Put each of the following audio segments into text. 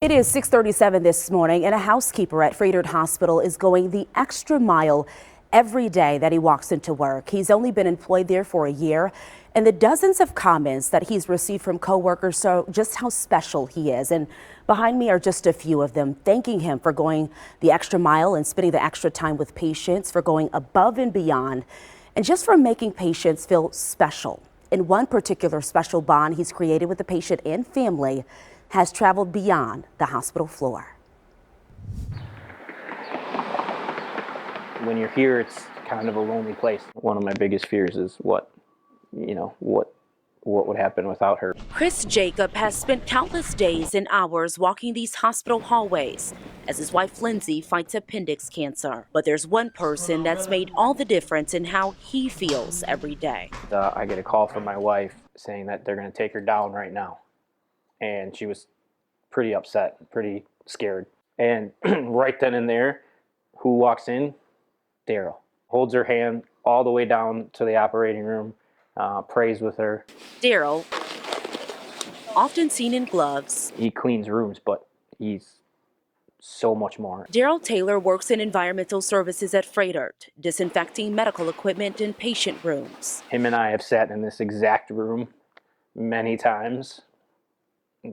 It is 6:37 this morning, and a housekeeper at Frederick Hospital is going the extra mile every day that he walks into work. He's only been employed there for a year, and the dozens of comments that he's received from coworkers show just how special he is. And behind me are just a few of them, thanking him for going the extra mile and spending the extra time with patients, for going above and beyond, and just for making patients feel special. In one particular special bond he's created with the patient and family has traveled beyond the hospital floor. When you're here, it's kind of a lonely place. One of my biggest fears is what would happen without her. Chris Jacob has spent countless days and hours walking these hospital hallways as his wife Lindsay fights appendix cancer. But there's one person that's made all the difference in how he feels every day. I get a call from my wife saying that they're going to take her down right now. And she was pretty upset, pretty scared. And right then and there, who walks in? Daryl. Holds her hand all the way down to the operating room, prays with her. Daryl, often seen in gloves. He cleans rooms, but he's so much more. Daryl Taylor works in environmental services at Frederick, disinfecting medical equipment in patient rooms. Him and I have sat in this exact room many times.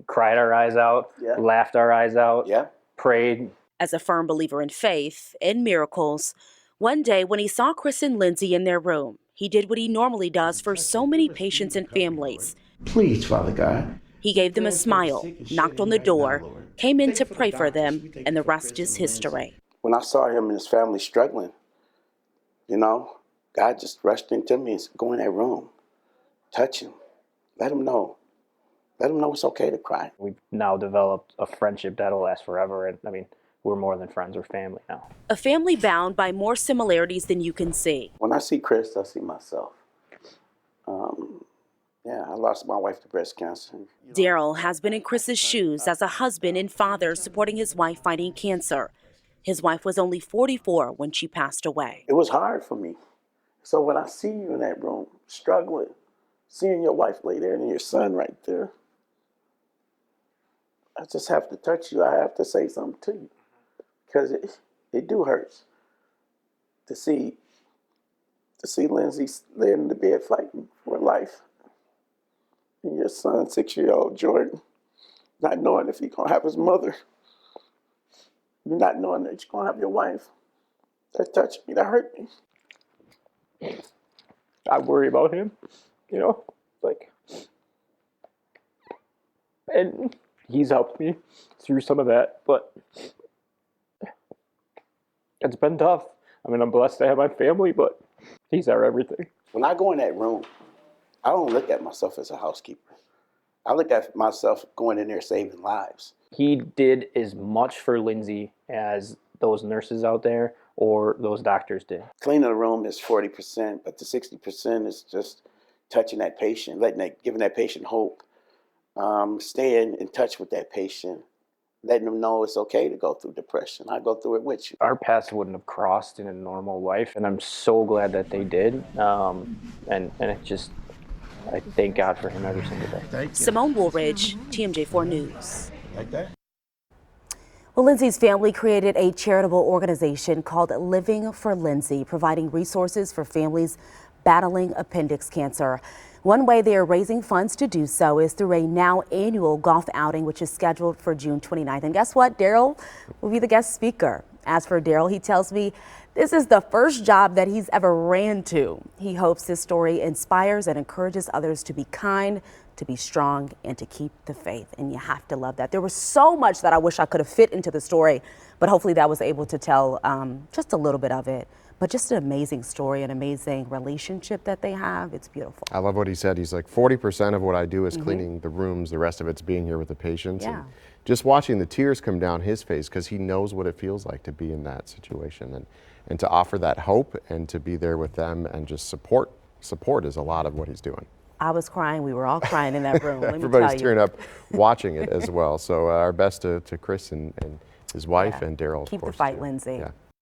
Cried our eyes out, laughed our eyes out, prayed. As a firm believer in faith and miracles, one day when he saw Chris and Lindsay in their room, he did what he normally does for so many patients and families. Please, Father God. He gave them a smile, knocked on the door, came in to pray for them, and the rest is history. When I saw him and his family struggling, God just rushed into me and said, go in that room, touch him, let him know. Let them know it's okay to cry. We've now developed a friendship that'll last forever. And we're more than friends, we're family now. A family bound by more similarities than you can see. When I see Chris, I see myself. I lost my wife to breast cancer. Daryl has been in Chris's shoes as a husband and father supporting his wife fighting cancer. His wife was only 44 when she passed away. It was hard for me. So when I see you in that room struggling, seeing your wife lay there and your son right there, I just have to touch you. I have to say something to you, because it do hurt to see Lindsay laying in the bed fighting for life, and your son, 6-year-old Jordan, not knowing if he's gonna have his mother, not knowing that you're gonna have your wife. That touched me. That hurt me. I worry about him, and he's helped me through some of that, but it's been tough. I'm blessed to have my family, but he's our everything. When I go in that room, I don't look at myself as a housekeeper. I look at myself going in there saving lives. He did as much for Lindsay as those nurses out there or those doctors did. Cleaning the room is 40%, but the 60% is just touching that patient, giving that patient hope. Staying in touch with that patient, letting them know it's okay to go through depression. I go through it with you. Our paths wouldn't have crossed in a normal life, and I'm so glad that they did. And I thank God for him every single day. Symone, Woolridge, TMJ4 News. Like that? Well, Lindsay's family created a charitable organization called Living for Lindsay, providing resources for families battling appendix cancer. One way they are raising funds to do so is through a now annual golf outing, which is scheduled for June 29th. And guess what? Daryl will be the guest speaker. As for Daryl, he tells me this is the first job that he's ever ran to. He hopes this story inspires and encourages others to be kind, to be strong, and to keep the faith. And you have to love that. There was so much that I wish I could have fit into the story, but hopefully that was able to tell just a little bit of it. But just an amazing story, an amazing relationship that they have. It's beautiful. I love what he said. He's like, 40% of what I do is cleaning the rooms. The rest of it's being here with the patients. Yeah. And just watching the tears come down his face, because he knows what it feels like to be in that situation. And to offer that hope and to be there with them and just support. Support is a lot of what he's doing. I was crying. We were all crying in that room. Everybody's tearing up watching it as well. So our best to Chris and his wife and Daryl. Keep the fight, too. Lindsay. Yeah.